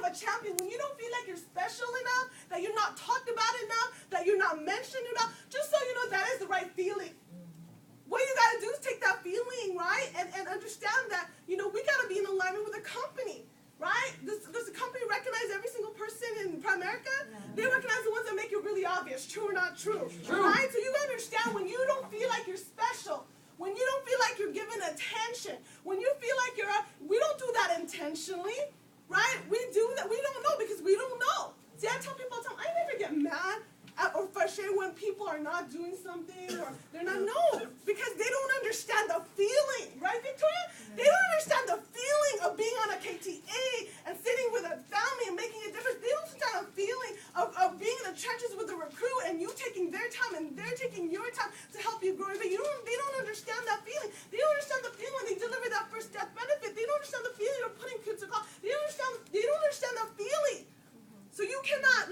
of a champion, when you don't feel like you're special enough, that you're not talked about enough, that you're not mentioned enough, just so you know that is the right feeling. What you got to do is take that feeling, right, and understand that, we got to be in alignment with the company, right? Does the company recognize every single person in Primerica? They recognize the ones that make it really obvious, true or not true, right? So you got to understand when you don't feel like you're special, when you don't feel like you're given attention, when you feel like we don't do that intentionally, right? We do that, we don't know because we don't know. See, I tell people all the time, I never get mad or frustrated when people are not doing something or they're not, no, because they don't understand the feeling, right, Victoria? They don't understand the feeling of being on a KTA and sitting with a family and making a difference. They don't understand the feeling of being in the trenches with a recruit and you taking their time and they're taking your time to help you grow. But they don't understand that feeling. They don't understand the feeling when they deliver that first death benefit. They don't understand the feeling of putting kids to college. They don't understand that feeling. So you cannot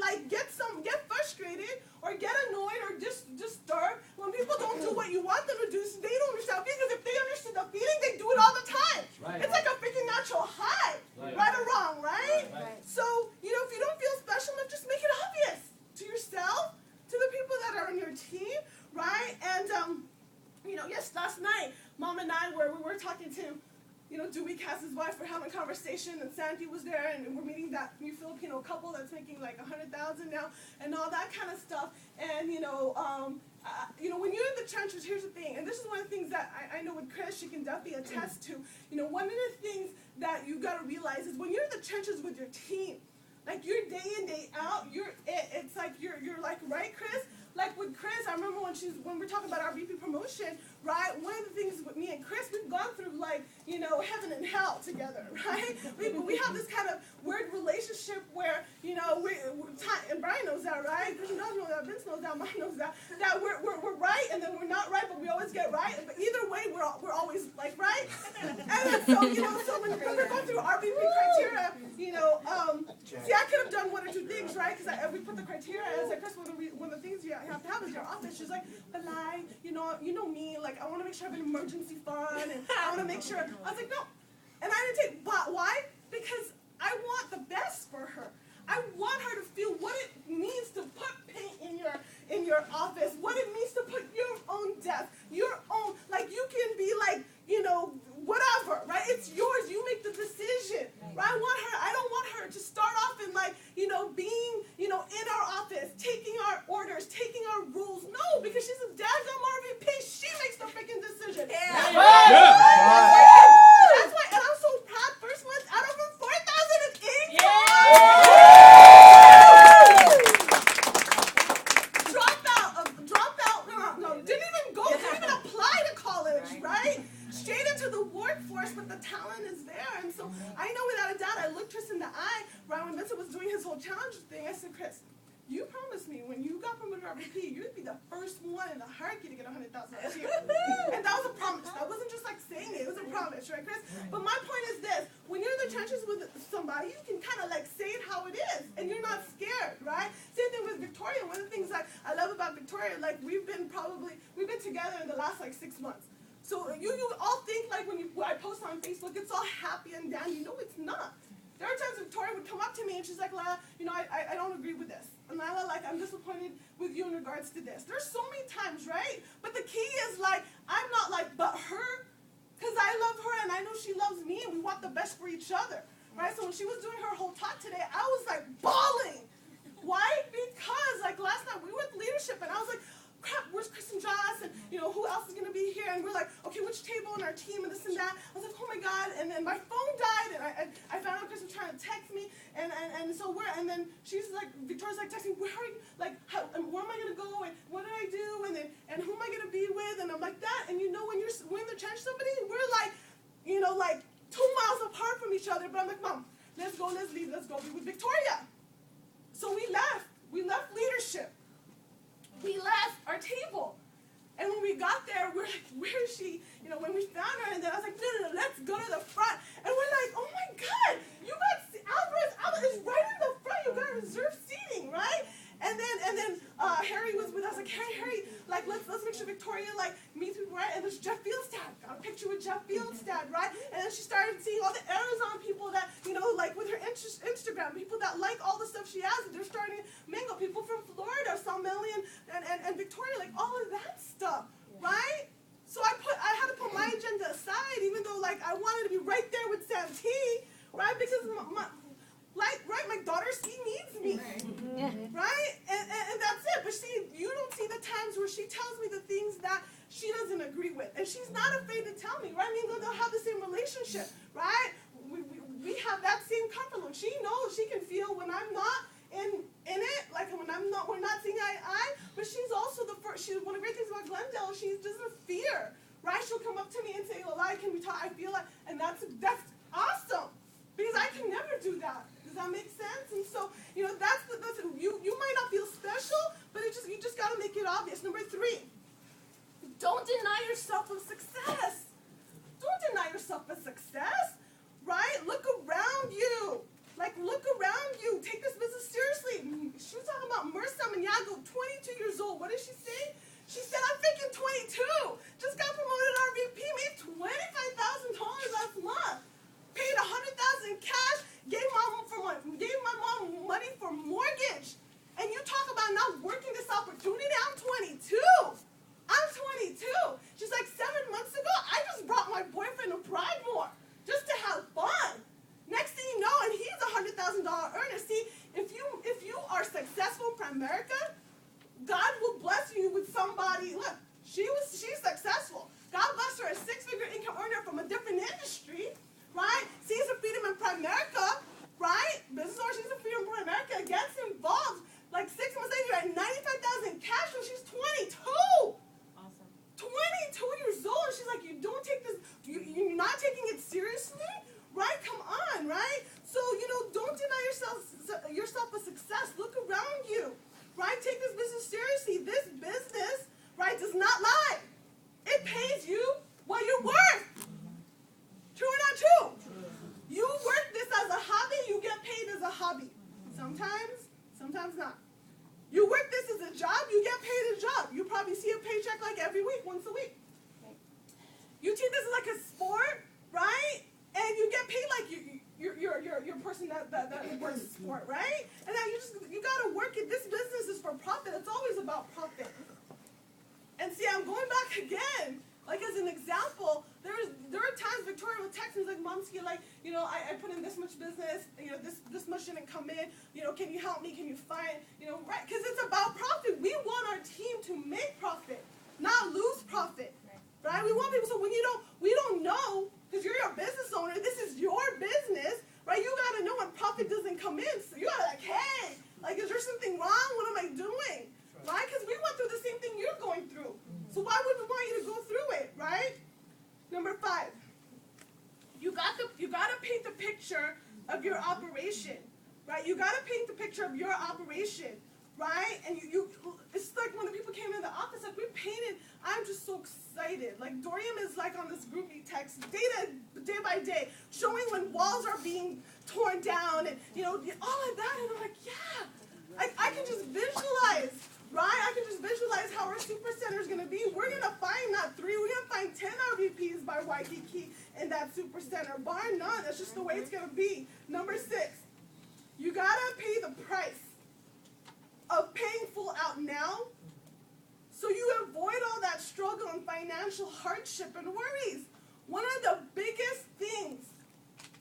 get frustrated or get annoyed or just disturbed when people don't do what you want them to do. So they don't understand because if they understood the feeling, they do it all the time. Right. It's like a freaking natural high, right or wrong, right? So if you don't feel special enough, just make it obvious to yourself, to the people that are on your team, right? And yes, last night, Mom and I we were talking to. Dewey Cass's wife, we're having a conversation, and Sandy was there, and we're meeting that new Filipino couple that's making like $100,000 now, and all that kind of stuff. And when you're in the trenches, here's the thing, and this is one of the things that I know with Chris, she can definitely attest to. One of the things that you got to realize is when you're in the trenches with your team, like you're day in, day out, it's like you're like, right, Chris? Like with Chris, I remember when we're talking about our VP promotion, right? One of the things with me and Chris, we've gone through heaven and hell together, right? We have this kind of weird relationship where, and Brian knows that, right? Chris knows that, Vince knows that, Mom knows that we're right and then we're not right, but we always get right. But either way, we're always like right. And then so when we're going through our VP criteria, see, I could have done one or two things, right? Because we put the criteria as Chris, one of the things you have to have is your office. She's like, but you know me, like I want to make sure I have an emergency fund, and I want to make sure. I was like, no, and I didn't take. But why? Because I want the best for her. I want her to feel what it means to put paint in your office, what it means to put your own desk, your own. Like you can be like whatever, right? It's yours. You make the decision, right? I don't want her to start off in being in our office, taking our orders, taking our rules. No, because she's a daggum RVP. She makes the freaking decision. Yeah. That's why, and I'm so proud. First month out of her 4,000 in income. Dropout. No, didn't even apply to college, right? Straight into the workforce, but the talent is there. And so I know without a doubt, I looked Chris in the eye, right, when Vincent was doing his whole challenge thing. I said, Chris, you promised me when you got promoted to RVP, you'd be the first one in the hierarchy to get $100,000 a year. And that was a promise. That wasn't just like saying it. It was a promise, right, Chris? But my point is this. When you're in the trenches with somebody, you can kind of say it how it is. And you're not scared, right? Same thing with Victoria. One of the things that I love about Victoria, we've been together in the last 6 months. So you all think when I post on Facebook, it's all happy and dandy. No, it's not. There are times Victoria would come up to me and she's like, Lala, I don't agree with this. And Lala, I'm disappointed with you in regards to this. There's so many times, right? But the key is I'm not but her, because I love her and I know she loves me and we want the best for each other, right? So when she was doing her whole talk today, I was bawling. Why? Because last night we were with leadership and I was like, crap, where's Chris and Joss? And, who else is going to be here? And we're like, okay, which table in our team and this and that? I was like, oh my God. And then my phone died and I found out Chris was trying to text me. And so and then she's Victoria's texting, where are you? where am I going to go? And what did I do? And who am I going to be with? And I'm like that. And when we're in the trench somebody, we're 2 miles apart from each other. But I'm like, Mom, let's go, let's leave, let's go be with Victoria. So we left leadership. We left our table. And when we got there, we're like, where is she? When we found her, and then I was like, no, let's go to the front. And we're like, oh my God, you got Alvarez is right in the front. You got reserved seating, right? And then Harry was with us, Harry, let's make sure Victoria meets people, right? And there's Jeff Fieldstad. Got a picture with Jeff Fieldstad, right? And then she started seeing all the Arizona people that, with her Instagram. Instagram, people that like all the stuff she has, they're starting to mingle. People from Florida saw Melanie and Victoria, like all of that stuff, right? So I had to put my agenda aside, even though like I wanted to be right there with Santee, right? Because my daughter, she needs me, right? And that's it. But you don't see the times where she tells me the things that she doesn't agree with, and she's not afraid to tell me, right? I mean, they'll have the same relationship, right? We have that same comfort zone. She knows, she can feel when I'm not in it, like when we're not seeing eye to eye. But she's also one of the great things about Glendale, she doesn't fear, right? She'll come up to me and say, "Eli, can we talk? I feel like," and that's awesome, because I can never do that. Does that make sense? And so, you know, that's you might not feel special, but you just got to make it obvious. Number 3, don't deny yourself of success. Don't deny yourself of success, right? Look around you. Like, look around you. Take this business seriously. She was talking about Marissa Maniago, 22 years old. What did she say? She said, "I'm freaking 22. Just got promoted RVP, made $25,000 last month. Paid $100,000 in cash, gave my mom money for mortgage. And you talk about not working this opportunity? I'm 22. I'm 22. She's like, 7 months ago, I just brought my boyfriend to Broadmoor just to have fun. Next thing you know, and he's a $100,000 earner. See, if you are successful in Primerica, God will bless you with somebody. Look, she's successful. God bless her, a 6-figure income earner from a different industry, right? Sees her freedom in Primerica, right? Business owner, sees her freedom in Primerica, gets involved. Like 6 months later, at $95,000 cash flow, she's 22. Awesome. 22 years old. And she's like, you don't take this, you're not taking it seriously, right? Come on, right? So, you know, don't deny yourself a success. Look around you, right? Take this business seriously. This business, right, does not lie. It pays you what you're worth. True or not true? You work this as a hobby, you get paid as a hobby. Sometimes not. You work this as a job, you get paid a job. You probably see a paycheck like every week, once a week. You treat this like a sport, right? And you get paid like you're a person that works sport, right? And now you gotta work it. This business is for profit. It's always about profit. And see, I'm going back again. Like, as an example, there are times Victoria will text me like, "Momski, like, you know, I put in this much business, you know, this much didn't come in, you know, can you help me, can you find, you know," right? Because it's about profit. We want our team to make profit, not lose profit, right? We want people, so when we don't know, because you're a business owner, this is your business, right? You got to know when profit doesn't come in. So you got to like, hey, like, is there something wrong? What am I doing? Right? Because we went through the same thing you're going through. So why would we want you to go through it, right? Number 5, you got to paint the picture of your operation, right? You got to paint the picture of your operation, right? And it's like when the people came in the office, like, we painted. I'm just so excited. Like, Dorian is like on this groupie text day by day, showing when walls are being torn down and, you know, all of that. And I'm like, yeah, I can just visualize. Right? I can just visualize how our super center is going to be. We're going to find not 3, we're going to find 10 RVPs by Waikiki in that super center. Bar none. That's just the way it's going to be. Number 6, you got to pay the price of paying full out now so you avoid all that struggle and financial hardship and worries. One of the biggest things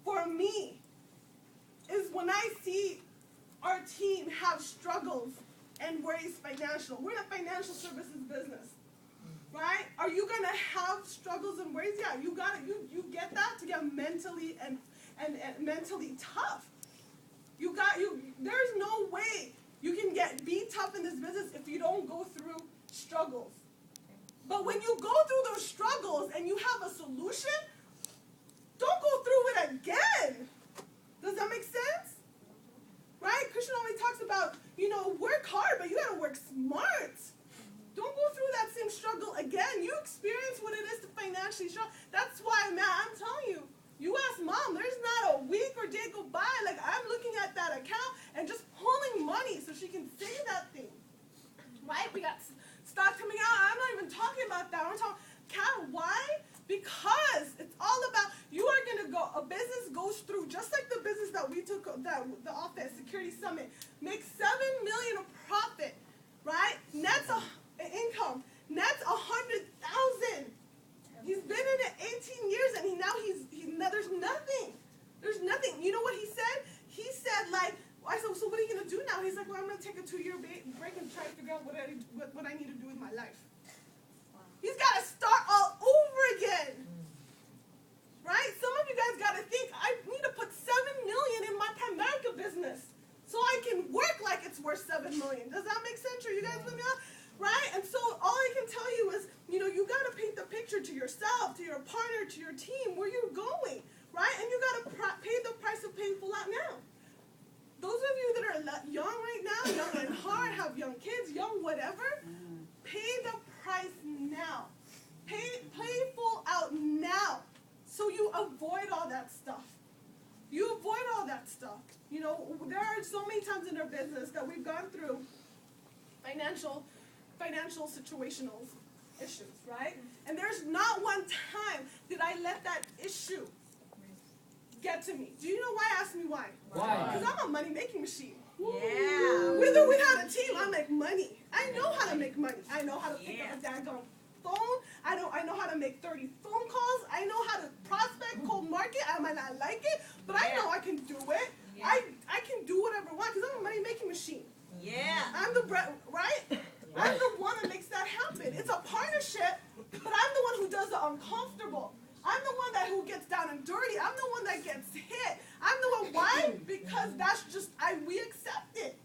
for me is when I see our team have struggles and worries financial. We're in a financial services business, right? Are you gonna have struggles and worries? Yeah, you get that to get mentally and mentally tough. There's no way you can be tough in this business if you don't go through struggles. But when you go through those struggles and you have a solution, don't go through it again. Does that make sense? Right? Christian always talks about, you know, work hard, but you gotta work smart. Don't go through that same struggle again. You experience what it is to financially struggle. That's why, man, I'm telling you, you ask Mom, there's not a week or day go by, like, I'm looking at that account and just pulling money so she can say that thing. Right? We got stock coming out. I'm not even talking about that. I'm talking, why? Because it's all about, you are going to go, a business goes through, just like the business that we took, the office profit, Security Summit. Make $7 million of profit, right? Net's income. Net's $100,000. He's been in it 18 years, and there's nothing. There's nothing. You know what he said? He said, like, I said, so what are you going to do now? He's like, well, I'm going to take a 2-year break and try to figure out what I need to do with my life. Wow. He's got to start all over again. Right? Some of you guys got to think, I need to put $7 million in my Primerica business so I can work like it's worth $7 million. Does that make sense? Are you guys with me? Right? And so all I can tell you is, you know, you got to paint the picture to yourself, to your partner, to your team, where you're going. Right? And you got to pay the price of painful out now. Those of you that are young right now, young at heart, have young kids, young whatever, pay the price now. Pay full out now. So you avoid all that stuff. You avoid all that stuff. You know, there are so many times in our business that we've gone through financial situational issues, right? And there's not one time that I let that issue get to me. Do you know why? Ask me why. Why? Because I'm a money-making machine. Yeah. Whether we had a team, I make money. I know how to make money. I know how to pick up a daggone phone. I know how to make 30 phone calls. I know how to prospect, cold market. I might not like it, but I know I can do it. Yeah. I can do whatever I want because I'm a money-making machine. Yeah. I'm the right? I'm the one that makes that happen. It's a partnership, but I'm the one who does the uncomfortable. I'm the one who gets down and dirty. I'm the one that gets hit. I'm the one. Why? Because that's just we accept it.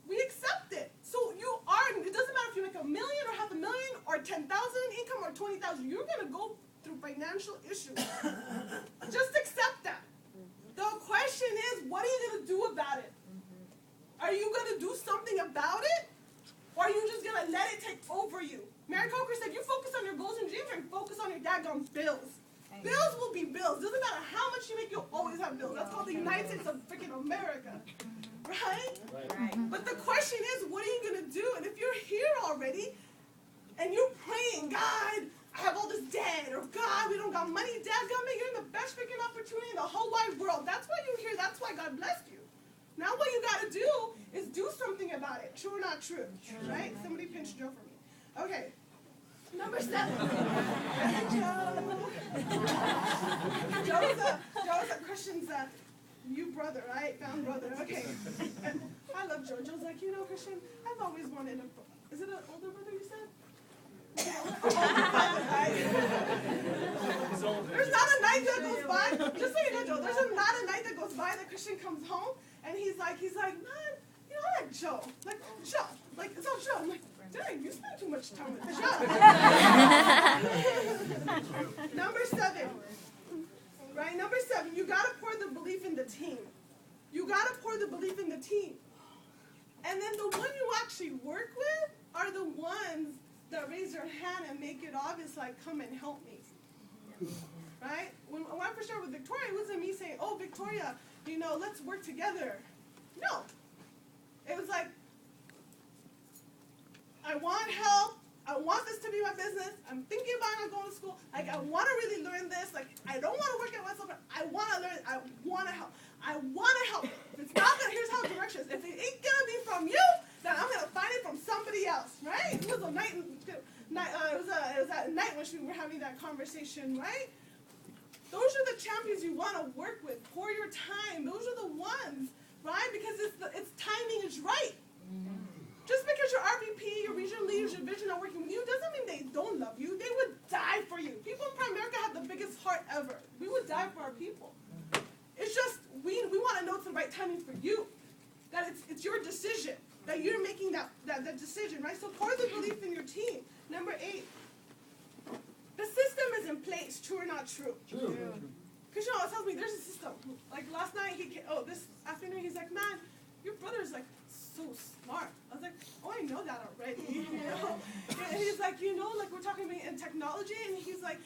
We accept it. So it doesn't matter if you make $1 million or $500,000 or 10,000 income or 20,000. You're gonna go through financial issues. Just accept that. The question is, what are you gonna do about it? Are you gonna do something about it, or are you just gonna let it take over you? Mary Coker said, you focus on your goals and dreams and focus on your daggone bills. Bills will be bills. Doesn't matter how much you make, you'll always have bills. That's called the United States of freaking America. Right? But the question is, what are you going to do? And if you're here already, and you're praying, God, I have all this debt, or God, we don't got money, dadgummit, you're in the best freaking opportunity in the whole wide world. That's why you're here. That's why God blessed you. Now what you got to do is do something about it. True or not true? Right? Somebody pinch Joe for me. Okay. Number 7. Joe's a Christian's new brother, right? Found brother. Okay. And I love Joe. Joe's like, you know, Christian, I've always wanted is it an older brother you said? Older brother, right? There's not a night that goes by. Just so you know, Joe, there's not a night that goes by that Christian comes home and he's like, man, you know, I like Joe. Like, Joe. Like, it's all Joe. I'm like, dang, you spend too much time with Joe. Number 7. Right? Number 7, you got to pour the belief in the team. You got to pour the belief in the team. And then the one you actually work with are the ones that raise their hand and make it obvious, like, come and help me. Right? When I first started with Victoria, it wasn't me saying, oh, Victoria, you know, let's work together. No. It was like, I want help. I want this to be my business. I'm thinking about going to school. Like, I want to really learn this. Like, I don't want to work at myself, but I want to learn. I want to help. I want to help. If it's not going to, here's how directions. If it ain't going to be from you, then I'm going to find it from somebody else, right? It was a night, it was at night when we were having that conversation, right? Those are the champions you want to work with. Pour your time. Those are the ones, right? Because it's timing is right. Just because your RVP, your regional leaders, your vision are working with you doesn't mean they don't love you. They would die for you. People in Primerica have the biggest heart ever. We would die for our people. It's just we want to know it's the right timing for you. That it's your decision. That you're making that decision, right? So pour the belief in your team. Number 8. The system is in place. True or not true? True. Because you know, it tells me there's a system. Like last night, this afternoon, he's like, man, your brother's like so smart. I was like, oh, I know that already. You know? And he's like, you know, like we're talking about in technology, and he's like,